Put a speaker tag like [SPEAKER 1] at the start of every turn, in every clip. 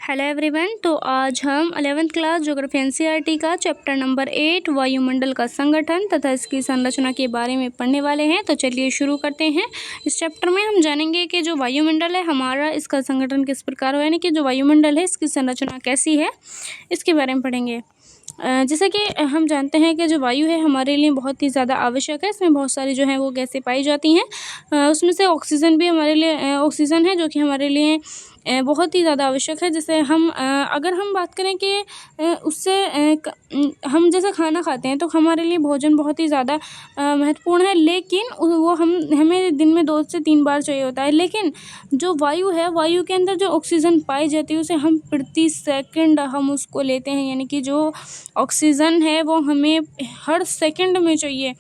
[SPEAKER 1] Hello everyone. तो आज हम 11th क्लास ज्योग्राफी एनसीईआरटी का चैप्टर नंबर 8 वायुमंडल का संगठन तथा इसकी संरचना के बारे में पढ़ने वाले हैं। तो चलिए शुरू करते हैं। इस चैप्टर में हम जानेंगे कि जो वायुमंडल है हमारा, इसका संगठन किस प्रकार हो, यानी कि जो वायुमंडल है इसकी संरचना कैसी है, इसके बारे में पढ़ेंगे। जैसा कि हम जानते हैं कि जो वायु है हमारे लिए बहुत ही ज़्यादा आवश्यक है। इसमें बहुत सारी जो है वो गैसें पाई जाती हैं। उसमें से ऑक्सीजन भी हमारे लिए ऑक्सीजन है जो कि हमारे लिए बहुत ही ज़्यादा आवश्यक है। जैसे हम अगर हम बात करें कि उससे हम जैसे खाना खाते हैं तो हमारे लिए भोजन बहुत ही ज़्यादा महत्वपूर्ण है, लेकिन वो हमें दिन में 2 से 3 बार चाहिए होता है। लेकिन जो वायु है, वायु के अंदर जो ऑक्सीजन पाई जाती है उसे हम प्रति सेकंड हम उसको लेते हैं, यानी कि जो ऑक्सीजन है वो हमें हर सेकंड में चाहिए,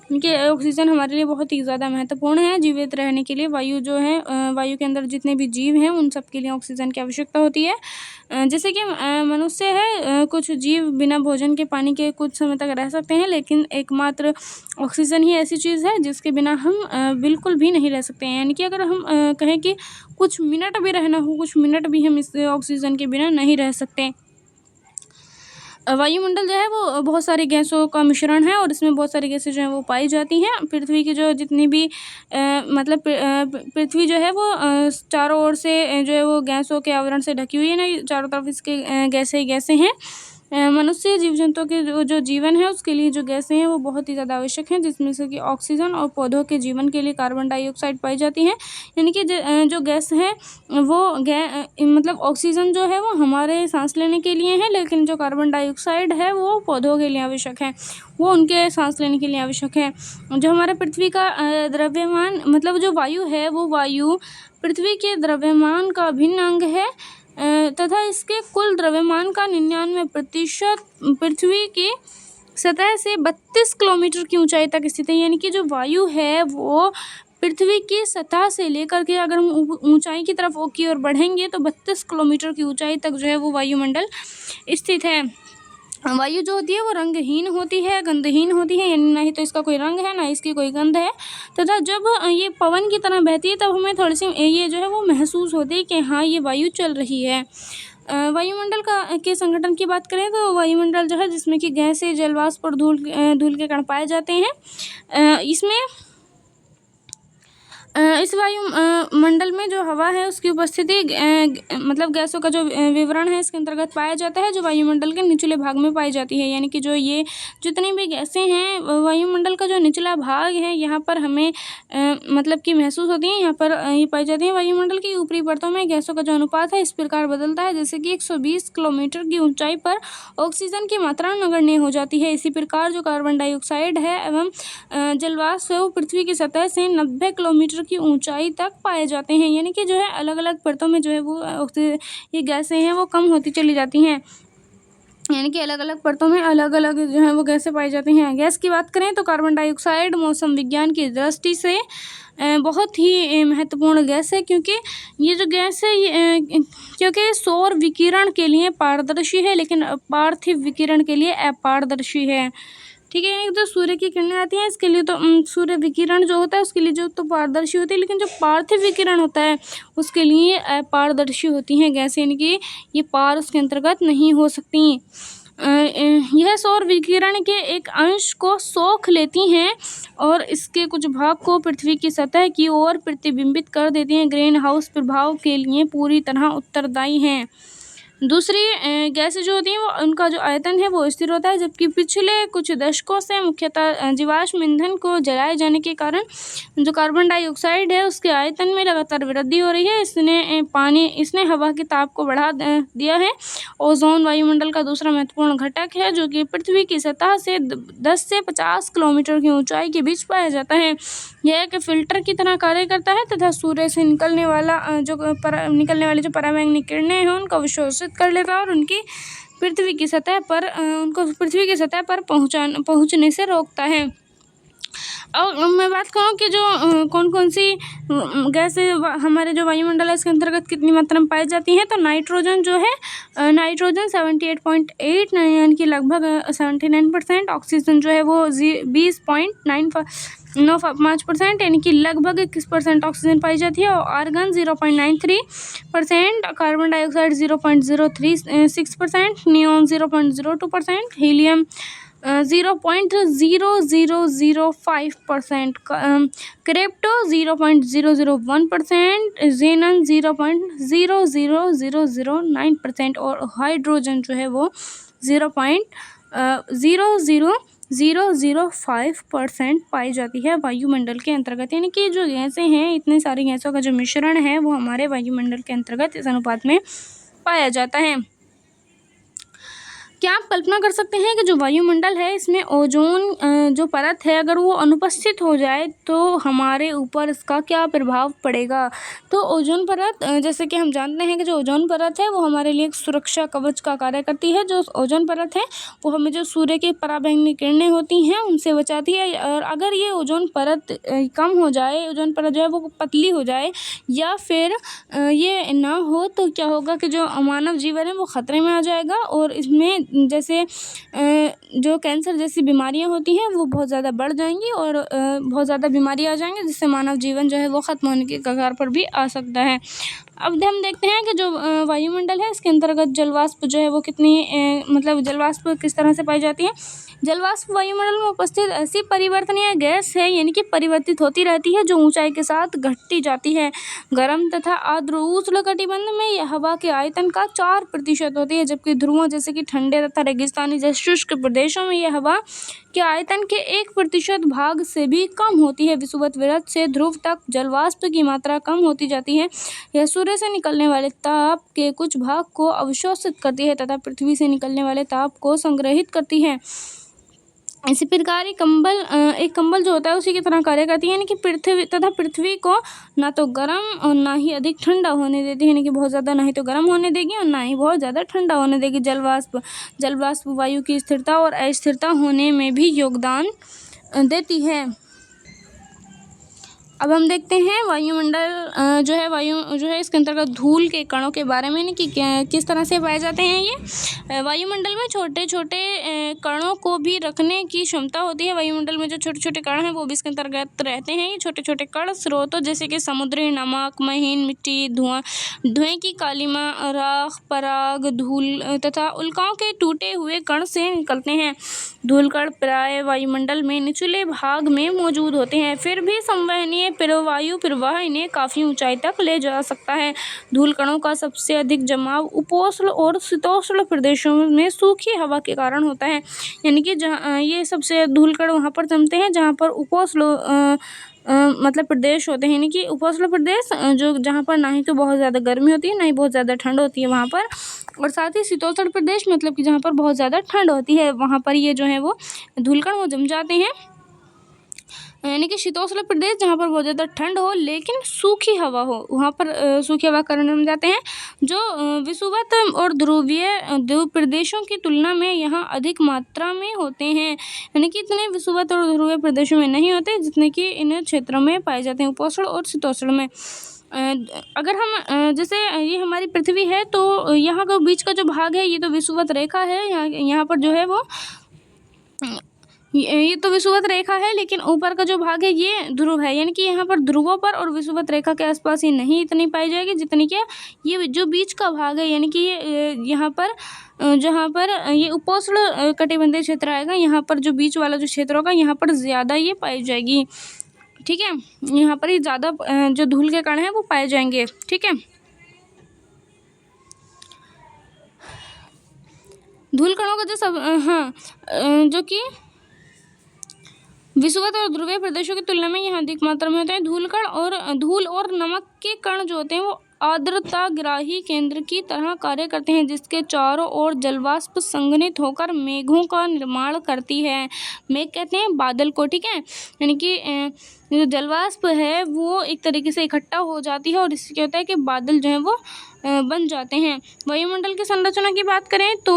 [SPEAKER 1] क्योंकि ऑक्सीजन हमारे लिए बहुत ही ज़्यादा महत्वपूर्ण है जीवित रहने के लिए। वायु जो है वायु के अंदर जितने भी जीव हैं उन सब के लिए ऑक्सीजन की आवश्यकता होती है। जैसे कि मनुष्य है, कुछ जीव बिना भोजन के, पानी के कुछ समय तक रह सकते हैं, लेकिन एकमात्र ऑक्सीजन ही ऐसी चीज़ है जिसके बिना हम बिल्कुल भी नहीं रह सकते हैं। यानी कि अगर हम कहें कि कुछ मिनट भी रहना हो, कुछ मिनट भी हम इस ऑक्सीजन के बिना नहीं रह सकते। वायुमंडल जो है वो बहुत सारी गैसों का मिश्रण है और इसमें बहुत सारी गैसें जो हैं वो पाई जाती हैं। पृथ्वी की जो जितनी भी पृथ्वी जो है वो चारों ओर से जो है वो गैसों के आवरण से ढकी हुई है ना, चारों तरफ इसके गैसें ही गैसें हैं। मनुष्य जीव जंतुओं के जो जीवन है उसके लिए जो गैसें हैं वो बहुत ही ज़्यादा आवश्यक हैं, जिसमें से कि ऑक्सीजन और पौधों के जीवन के लिए कार्बन डाइऑक्साइड पाई जाती है। यानी कि जो गैस है वो मतलब ऑक्सीजन जो है वो हमारे सांस लेने के लिए है, लेकिन जो कार्बन डाइऑक्साइड है वो पौधों के लिए आवश्यक है, वो उनके सांस लेने के लिए आवश्यक है। जो हमारे पृथ्वी का द्रव्यमान, मतलब जो वायु है वो वायु पृथ्वी के द्रव्यमान का अभिन्न अंग है तथा इसके कुल द्रव्यमान का 99% पृथ्वी की सतह से 32 किलोमीटर की ऊंचाई तक स्थित है। यानी कि जो वायु है वो पृथ्वी की सतह से लेकर के अगर हम ऊंचाई की तरफ की ओर बढ़ेंगे तो 32 किलोमीटर की ऊंचाई तक जो है वो वायुमंडल स्थित है। वायु जो होती है वो रंगहीन होती है, गंधहीन होती है, यानी ना ही तो इसका कोई रंग है ना इसकी कोई गंध है। तथा जब ये पवन की तरह बहती है तब हमें थोड़ी सी ये जो है वो महसूस होती है कि हाँ ये वायु चल रही है। वायुमंडल के संगठन की बात करें तो वायुमंडल जो है जिसमें कि गैसें, जलवाष्प और धूल के कण पाए जाते हैं। इसमें इस वायुमंडल में जो हवा है उसकी उपस्थिति मतलब गैसों का जो विवरण है इसके अंतर्गत पाया जाता है, जो वायुमंडल के निचले भाग में पाई जाती है। यानी कि जो ये जितनी भी गैसें हैं वायुमंडल का जो निचला भाग है यहाँ पर हमें मतलब कि महसूस होती हैं, यहाँ पर ये पाई जाती हैं। वायुमंडल की ऊपरी परतों में गैसों का जो अनुपात है इस प्रकार बदलता है, जैसे कि 120 किलोमीटर की ऊंचाई पर ऑक्सीजन की मात्रा नगण्य हो जाती है। इसी प्रकार जो कार्बन डाइऑक्साइड है एवं जलवाष्प है वो पृथ्वी की सतह से 90 किलोमीटर की ऊंचाई तक पाए जाते हैं। यानी कि जो है अलग अलग परतों में जो है वो ये गैसें हैं वो कम होती चली जाती हैं, यानी कि अलग अलग परतों में अलग अलग जो है वो गैसें पाई जाती हैं। गैस की बात करें तो कार्बन डाइऑक्साइड मौसम विज्ञान की दृष्टि से बहुत ही महत्वपूर्ण गैस है, क्योंकि ये जो गैस है ये क्योंकि सौर विकिरण के लिए पारदर्शी है लेकिन पार्थिव विकिरण के लिए अपारदर्शी है। ठीक है, यानी जो सूर्य की किरणें आती हैं इसके लिए तो सूर्य विकिरण जो होता है उसके लिए जो तो पारदर्शी होती है, लेकिन जो पार्थिव विकिरण होता है उसके लिए अपारदर्शी होती हैं गैस, यानी कि ये पार उसके अंतर्गत नहीं हो सकती। यह सौर विकिरण के एक अंश को सोख लेती हैं और इसके कुछ भाग को पृथ्वी की सतह की ओर प्रतिबिंबित कर देती हैं। ग्रीन हाउस प्रभाव के लिए पूरी तरह उत्तरदायी हैं। दूसरी गैसें जो होती हैं वो उनका जो आयतन है वो स्थिर होता है, जबकि पिछले कुछ दशकों से मुख्यतः जीवाश्म ईंधन को जलाए जाने के कारण जो कार्बन डाइऑक्साइड है उसके आयतन में लगातार वृद्धि हो रही है। इसने हवा के ताप को बढ़ा दिया है। ओजोन वायुमंडल का दूसरा महत्वपूर्ण घटक है जो कि पृथ्वी की सतह से 10 से 50 किलोमीटर की ऊंचाई के बीच पाया जाता है। यह एक फिल्टर की तरह कार्य करता है तथा सूर्य से निकलने वाली जो पराबैंगनी किरणें हैं उनको अवशोषित कर लेता है और उनको पृथ्वी की सतह पर पहुंचने से रोकता है। और मैं बात करूँ कि जो कौन कौन सी गैस हमारे जो वायुमंडल है इसके अंतर्गत कितनी मात्रा में पाई जाती हैं, तो नाइट्रोजन जो है नाइट्रोजन 78.8 यानी कि लगभग 79%। ऑक्सीजन जो है वो 20.95% यानी कि लगभग 21% ऑक्सीजन पाई जाती है। और argon 0.93%, carbon dioxide 0.036%, neon 0.02%, helium 0.0005%, crypto 0.001%, xenon 0.00009% और हाइड्रोजन जो है वो 0.00005% पाई जाती है वायुमंडल के अंतर्गत। यानी कि जो गैसें हैं, इतनी सारी गैसों का जो मिश्रण है वो हमारे वायुमंडल के अंतर्गत इस अनुपात में पाया जाता है। क्या आप कल्पना कर सकते हैं कि जो वायुमंडल है इसमें ओजोन जो परत है अगर वो अनुपस्थित हो जाए तो हमारे ऊपर इसका क्या प्रभाव पड़ेगा। तो ओजोन परत जैसे कि हम जानते हैं कि जो ओजोन परत है वो हमारे लिए एक सुरक्षा कवच का कार्य करती है। जो ओजोन परत है वो हमें जो सूर्य की पराबैंगनी किरणें होती हैं उनसे बचाती है। और अगर ये ओजोन परत कम हो जाए, ओजोन परत जो है वो पतली हो जाए या फिर ये ना हो तो क्या होगा कि जो मानव जीवन है वो खतरे में आ जाएगा और इसमें जैसे जो कैंसर जैसी बीमारियां होती हैं वो बहुत ज़्यादा बढ़ जाएंगी और बहुत ज़्यादा बीमारी आ जाएंगी जिससे मानव जीवन जो है वो ख़त्म होने के कगार पर भी आ सकता है। अब हम देखते हैं कि जो वायुमंडल है इसके अंतर्गत जलवाष्प जो है वो कितनी मतलब जलवाष्प किस तरह से पाई जाती है। जलवाष्प वायुमंडल में उपस्थित ऐसी परिवर्तनीय गैस है यानी कि परिवर्तित होती रहती है जो ऊंचाई के साथ घटती जाती है। गर्म तथा आर्द्र उष्णकटिबंध में यह हवा के आयतन का 4% होती है, जबकि ध्रुवों जैसे कि ठंडे तथा रेगिस्तानी जैसे शुष्क प्रदेशों में यह हवा के आयतन के 1% भाग से भी कम होती है। विषुवत वृत्त से ध्रुव तक जलवाष्प की मात्रा कम होती जाती है। यह सूर्य से निकलने वाले ताप के कुछ भाग को अवशोषित करती है तथा पृथ्वी से निकलने वाले ताप को संग्रहित करती है। इसी प्रकार एक कंबल जो होता है उसी की तरह कार्य करती है, यानी कि पृथ्वी को ना तो गर्म और ना ही अधिक ठंडा होने देती है, यानी कि बहुत ज़्यादा ना ही तो गर्म होने देगी और ना ही बहुत ज़्यादा ठंडा होने देगी। जलवाष्प वायु की स्थिरता और अस्थिरता होने में भी योगदान देती है। अब हम देखते हैं वायुमंडल वायु जो है इसके अंतर्गत धूल के कणों के बारे में कि किस तरह से पाए जाते हैं। ये वायुमंडल में छोटे छोटे कणों को भी रखने की क्षमता होती है। वायुमंडल में जो छोटे छोटे कण हैं वो भी इसके अंतर्गत रहते हैं। ये छोटे छोटे कण स्रोतों जैसे कि समुद्री नमक, महीन मिट्टी, धुएं की कालिमा, राख, पराग, धूल तथा उल्काओं के टूटे हुए कण से निकलते हैं। धूल कण प्राय वायुमंडल में निचले भाग में मौजूद होते हैं, फिर भी संवहनीय वायु प्रवाह इन्हें काफ़ी ऊंचाई तक ले जा सकता है। धूल कणों का सबसे अधिक जमाव उपोष्ण और शीतोष्ण प्रदेशों में सूखी हवा के कारण होता है, यानी कि जहाँ ये सबसे धूल कण वहाँ पर जमते हैं जहाँ पर उपोष्ण मतलब प्रदेश होते हैं, यानी कि उपोष्ण प्रदेश जो जहाँ पर ना ही तो बहुत ज़्यादा गर्मी होती है ना ही बहुत ज़्यादा ठंड होती है वहाँ पर, और साथ ही शीतोष्ण प्रदेश मतलब कि जहाँ पर बहुत ज़्यादा ठंड होती है वहाँ पर ये जो है वो धूलकण वो जम जाते हैं। यानी कि शीतोष्ण प्रदेश जहाँ पर बहुत ज़्यादा ठंड हो लेकिन सूखी हवा हो वहाँ पर सूखी हवा कारण जम जाते हैं। जो विषुवत और ध्रुव प्रदेशों की तुलना में यहाँ अधिक मात्रा में होते हैं, यानी कि इतने विषुवत और ध्रुवीय प्रदेशों में नहीं होते जितने कि इन क्षेत्रों में पाए जाते हैं उपोष्ण और शीतोष्ण में। अगर हम जैसे ये हमारी पृथ्वी है तो यहाँ का बीच का जो भाग है ये तो विषुवत रेखा है। यहाँ पर जो है वो ये तो विषुवत रेखा है, लेकिन ऊपर का जो भाग है ये ध्रुव है, यानी कि यहाँ पर ध्रुवों पर और विषुवत रेखा के आसपास ये नहीं इतनी पाई जाएगी जितनी कि ये जो बीच का भाग है, यानी कि ये यहाँ पर जहाँ पर ये उपोष्ण कटिबंधीय क्षेत्र आएगा यहाँ पर जो बीच वाला जो क्षेत्र होगा यहाँ पर ज़्यादा ये पाई जाएगी। ठीक है, यहाँ पर ही ज़्यादा जो धूल के कण हैं वो पाए जाएंगे। ठीक है, धूल कणों का जो जो कि विषुवत और ध्रुवीय प्रदेशों की तुलना में यहाँ अधिक मात्रा में होते हैं। धूल और नमक के कण जो होते हैं वो आर्द्रताग्राही केंद्र की तरह कार्य करते हैं जिसके चारों ओर जलवाष्प संघनित होकर मेघों का निर्माण करती है। मेघ कहते हैं बादल को। ठीक है, यानी कि जो जलवाष्प है वो एक तरीके से इकट्ठा हो जाती है और इससे क्या होता है कि बादल जो हैं वो बन जाते हैं। वायुमंडल की संरचना की बात करें तो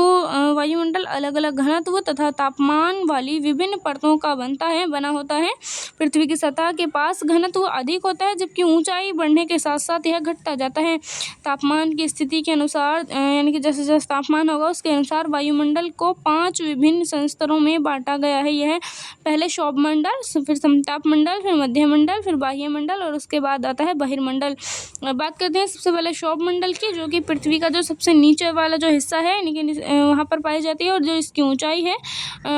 [SPEAKER 1] वायुमंडल अलग अलग घनत्व तथा तापमान वाली विभिन्न परतों का बना होता है। पृथ्वी की सतह के पास घनत्व अधिक होता है, जबकि ऊंचाई बढ़ने के साथ साथ यह घटता जाता है। तापमान की स्थिति के अनुसार यानी कि जैसे जैसे तापमान होगा उसके अनुसार वायुमंडल को 5 विभिन्न संस्तरों में बांटा गया है। यह पहले शोभमंडल, फिर समताप मंडल, फिर मध्यमंडल, फिर बाह्यमंडल और उसके बाद आता है बहिर्मंडल। बात करते हैं सबसे पहले शोभमंडल की, जो कि पृथ्वी का जो सबसे नीचे वाला जो हिस्सा है यानी कि वहाँ पर पाई जाती है और जो इसकी ऊंचाई है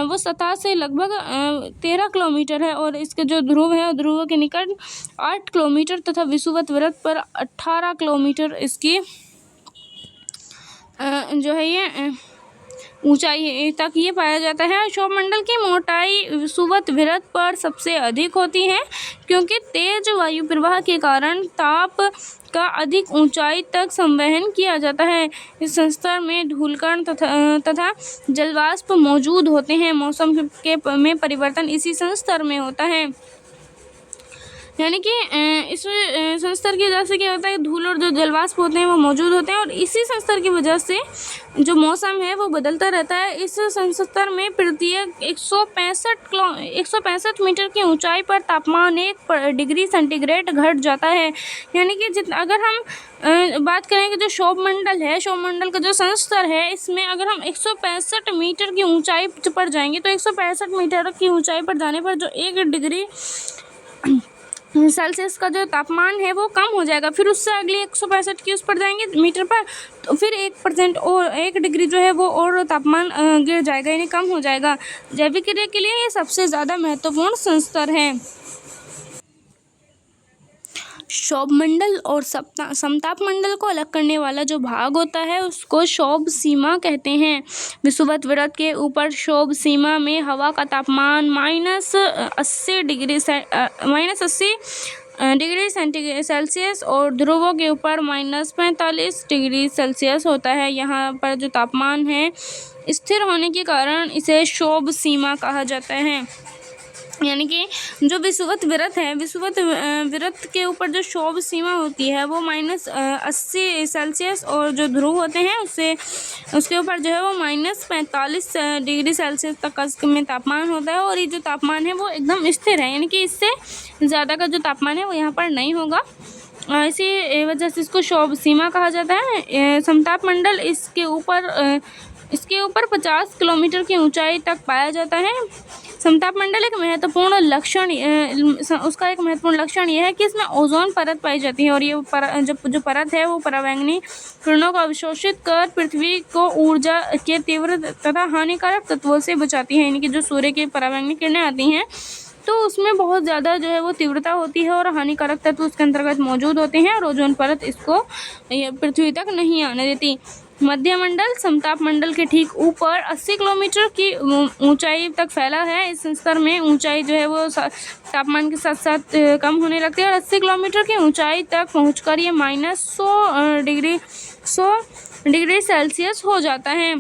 [SPEAKER 1] वो सतह से लगभग 13 किलोमीटर है और इसके जो ध्रुव है ध्रुवों के निकट 8 किलोमीटर तथा विषुवत वृत्त पर 18 किलोमीटर इसकी जो है ये ऊंचाई तक ये पाया जाता है। सौरमंडल की मोटाई विषुवत वृत्त पर सबसे अधिक होती है, क्योंकि तेज वायु प्रवाह के कारण ताप का अधिक ऊंचाई तक संवहन किया जाता है। इस स्तर में धूलकण तथा जलवाष्प मौजूद होते हैं। मौसम में परिवर्तन इसी स्तर में होता है, यानी कि इस संस्तर की वजह से क्या होता है, धूल और जो जलवाष्प होते हैं वो मौजूद होते हैं और इसी संस्तर की वजह से जो मौसम है वो बदलता रहता है। इस संस्तर में प्रत्येक 165 मीटर की ऊंचाई पर तापमान 1 डिग्री सेंटीग्रेड घट जाता है। यानी कि अगर हम बात करें कि जो शोभमंडल है, शोभमंडल का जो संस्तर है, इसमें अगर हम 165 मीटर की ऊंचाई पर जाएंगे तो 165 मीटर की ऊंचाई पर जाने पर जो 1 डिग्री सेल्सियस का जो तापमान है वो कम हो जाएगा। फिर उससे अगली 165 की उस पर जाएंगे मीटर पर तो फिर 1% और 1 डिग्री जो है वो और तापमान गिर जाएगा, यानी कम हो जाएगा। जैविक क्रिया के लिए ये सबसे ज़्यादा महत्वपूर्ण संस्तर है। शोभमंडल और समताप मंडल को अलग करने वाला जो भाग होता है उसको शोभ सीमा कहते हैं। विषुवत वृत्त के ऊपर शोभ सीमा में हवा का तापमान -80 डिग्री सेल्सियस और ध्रुवों के ऊपर -45 डिग्री सेल्सियस होता है। यहाँ पर जो तापमान है स्थिर होने के कारण इसे शोभ सीमा कहा जाता है। यानी कि जो विषुवत वृत्त है, विषुवत वृत्त के ऊपर जो शोभ सीमा होती है वो -80 सेल्सियस और जो ध्रुव होते हैं उसके ऊपर जो है वो -45 डिग्री सेल्सियस तक में तापमान होता है और ये जो तापमान है वो एकदम स्थिर है, यानी कि इससे ज़्यादा का जो तापमान है वो यहाँ पर नहीं होगा। इसी वजह से इसको शोभ सीमा कहा जाता है। समताप मंडल इसके ऊपर 50 किलोमीटर की ऊंचाई तक पाया जाता है। समताप मंडल एक महत्वपूर्ण लक्षण यह है कि इसमें ओजोन परत पाई जाती है और ये जो परत है वो पराबैंगनी किरणों को अवशोषित कर पृथ्वी को ऊर्जा के तीव्र तथा हानिकारक तत्वों से बचाती है। यानी कि जो सूर्य की पराबैंगनी किरणें आती हैं तो उसमें बहुत ज़्यादा जो है वो तीव्रता होती है और हानिकारक तत्व उसके अंतर्गत मौजूद होते हैं और ओजोन परत इसको पृथ्वी तक नहीं आने देती। मध्यमंडल समताप मंडल के ठीक ऊपर 80 किलोमीटर की ऊंचाई तक फैला है। इस स्तर में ऊंचाई जो है वो तापमान के साथ साथ कम होने लगती है और 80 किलोमीटर की ऊंचाई तक पहुंचकर ये -100 डिग्री सेल्सियस हो जाता है।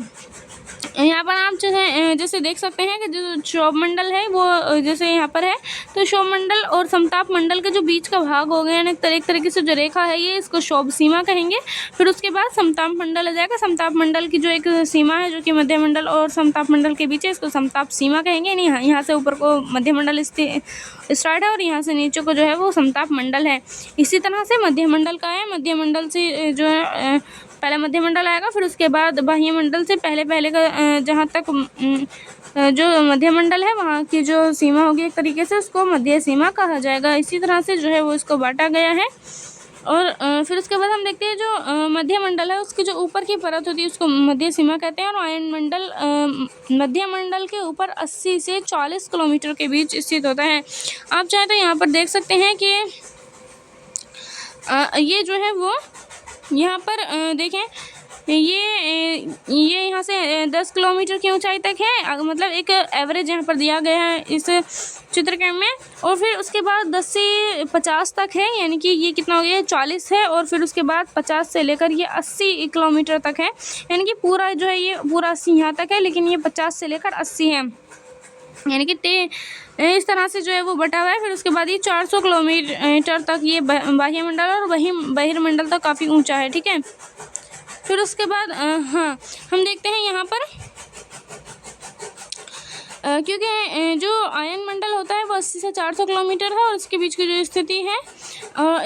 [SPEAKER 1] यहाँ पर आप जो है जैसे देख सकते हैं कि जो शोभमंडल है वो जैसे यहाँ पर है तो शोभमंडल और समताप मंडल के जो बीच का भाग हो गया, यानी एक तरीके से जो रेखा है ये इसको शोभ सीमा कहेंगे। फिर उसके बाद समताप मंडल आ जाएगा। समताप मंडल की जो एक सीमा है जो कि मध्यमंडल और समताप मंडल के बीच है इसको समताप सीमा कहेंगे। यानी यहाँ से ऊपर को मध्यमंडल स्टार्ट है और यहाँ से नीचे को जो है वो समताप मंडल है। इसी तरह से मध्यमंडल का है, मध्यमंडल से जो है पहला मध्यमंडल आएगा, फिर उसके बाद बाह्यमंडल से पहले का जहाँ तक जो मध्यमंडल है वहाँ की जो सीमा होगी एक तरीके से उसको मध्य सीमा कहा जाएगा। इसी तरह से जो है वो इसको बांटा गया है। और फिर उसके बाद हम देखते हैं जो मध्यमंडल है उसकी जो ऊपर की परत होती है उसको मध्य सीमा कहते हैं और वायुमंडल मध्यमंडल के ऊपर 80 से 40 किलोमीटर के बीच स्थित होता है। आप चाहें तो यहाँ पर देख सकते हैं कि ये जो है वो यहाँ पर देखें ये यहाँ से 10 किलोमीटर की ऊंचाई तक है, मतलब एक एवरेज यहाँ पर दिया गया है इस चित्रकरण में। और फिर उसके बाद 10 से 50 तक है, यानी कि ये कितना हो गया है 40 है और फिर उसके बाद 50 से लेकर ये 80 किलोमीटर तक है। यानी कि पूरा जो है ये पूरा 80 यहाँ तक है, लेकिन ये 50 से लेकर 80 है। यानी कि इस तरह से जो है वो बटा हुआ है। फिर उसके बाद ये 400 किलोमीटर तक ये बाह्यमंडल और बहिर्मंडल तक काफ़ी ऊंचा है, ठीक है। फिर उसके बाद हाँ, हम देखते हैं यहाँ पर क्योंकि जो आयन मंडल होता है वो 80 से 400 किलोमीटर है और इसके बीच की जो स्थिति है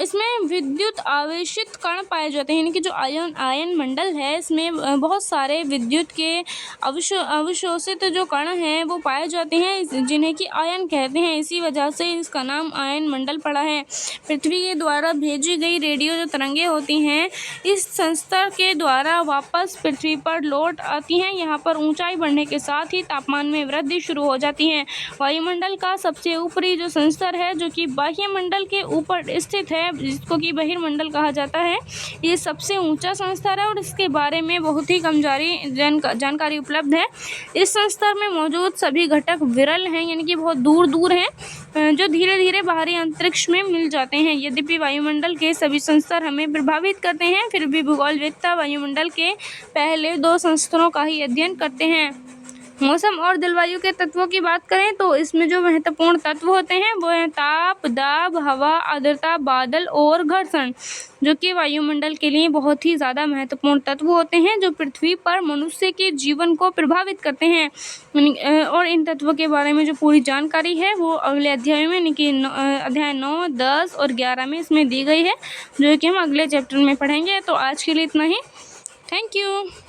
[SPEAKER 1] इसमें विद्युत आवेशित कण पाए जाते हैं। यानी कि जो आयन मंडल है इसमें बहुत सारे विद्युत के अवशोषित जो कण हैं वो पाए जाते हैं, जिन्हें कि आयन कहते हैं। इसी वजह से इसका नाम आयन मंडल पड़ा है। पृथ्वी के द्वारा भेजी गई रेडियो जो तरंगें होती हैं इस संस्तर के द्वारा वापस पृथ्वी पर लौट आती हैं। यहाँ पर ऊंचाई बढ़ने के साथ ही तापमान में वृद्धि शुरू हो जाती है। वायुमंडल का सबसे ऊपरी जो संस्तर है जो कि बाह्यमंडल के ऊपर स्थित है, जिसको कि बहिर्मंडल कहा जाता है, ये सबसे ऊंचा संस्तर है और इसके बारे में बहुत ही कम जानकारी उपलब्ध है। इस संस्तर में मौजूद सभी घटक विरल हैं, यानी कि बहुत दूर दूर हैं, जो धीरे धीरे बाहरी अंतरिक्ष में मिल जाते हैं। यद्यपि वायुमंडल के सभी संस्तर हमें प्रभावित करते हैं, फिर भी भूगोलवेत्ता वायुमंडल के पहले 2 संस्तरों का ही अध्ययन करते हैं। मौसम और जलवायु के तत्वों की बात करें तो इसमें जो महत्वपूर्ण तत्व होते हैं वो हैं ताप, दाब, हवा, आर्द्रता, बादल और घर्षण, जो कि वायुमंडल के लिए बहुत ही ज़्यादा महत्वपूर्ण तत्व होते हैं जो पृथ्वी पर मनुष्य के जीवन को प्रभावित करते हैं। और इन तत्वों के बारे में जो पूरी जानकारी है वो अगले अध्याय में, यानी कि अध्याय 9, 10 और 11 में इसमें दी गई है, जो कि हम अगले चैप्टर में पढ़ेंगे। तो आज के लिए इतना ही। Thank you.